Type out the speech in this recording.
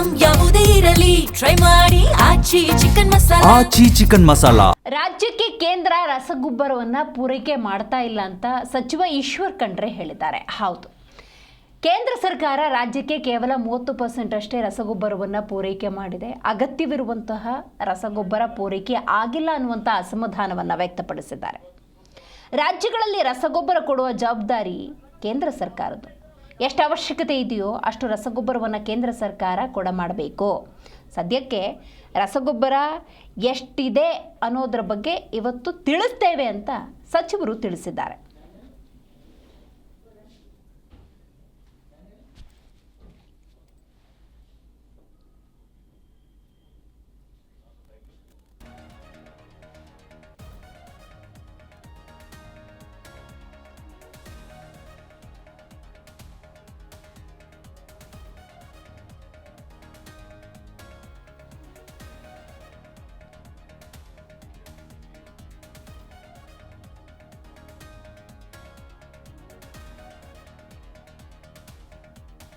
Item ಯಾವುದೇ ಇರಲಿ try ಮಾಡಿ ಆಚಿ ಚಿಕನ್ ಮಸಾಲಾ. ಆಚಿ ಚಿಕನ್ ಮಸಾಲಾ. ರಾಜ್ಯಕ್ಕೆ ಕೇಂದ್ರ ರಸಗೊಬ್ಬರವನ್ನ ಪೂರೈಕೆ ಮಾಡ್ತಾ ಇಲ್ಲ ಅಂತ ಸಚಿವ ಈಶ್ವರ್ ಖಂಡ್ರೆ ಹೇಳಿದ್ದಾರೆ. ಹೌದು, ಕೇಂದ್ರ ಸರ್ಕಾರ ರಾಜ್ಯಕ್ಕೆ ಕೇವಲ 30% ಅಷ್ಟೇ ರಸಗೊಬ್ಬರವನ್ನು ಪೂರೈಕೆ ಮಾಡಿದೆ. ಅಗತ್ಯವಿರುವಂತಹ ರಸಗೊಬ್ಬರ ಪೂರೈಕೆ ಆಗಿಲ್ಲ ಅನ್ನುವಂಥ ಅಸಮಾಧಾನವನ್ನು ವ್ಯಕ್ತಪಡಿಸಿದ್ದಾರೆ. ರಾಜ್ಯಗಳಲ್ಲಿ ರಸಗೊಬ್ಬರ ಕೊಡುವ ಜವಾಬ್ದಾರಿ ಕೇಂದ್ರ ಸರ್ಕಾರದ್ದು. ಎಷ್ಟು ಅವಶ್ಯಕತೆ ಇದೆಯೋ ಅಷ್ಟು ರಸಗೊಬ್ಬರವನ್ನು ಕೇಂದ್ರ ಸರ್ಕಾರ ಮಾಡಬೇಕು. ಸದ್ಯಕ್ಕೆ ರಸಗೊಬ್ಬರ ಎಷ್ಟಿದೆ ಅನ್ನೋದ್ರ ಬಗ್ಗೆ ಇವತ್ತು ತಿಳಿಸ್ತೇವೆ ಅಂತ ಸಚಿವರು ತಿಳಿಸಿದ್ದಾರೆ.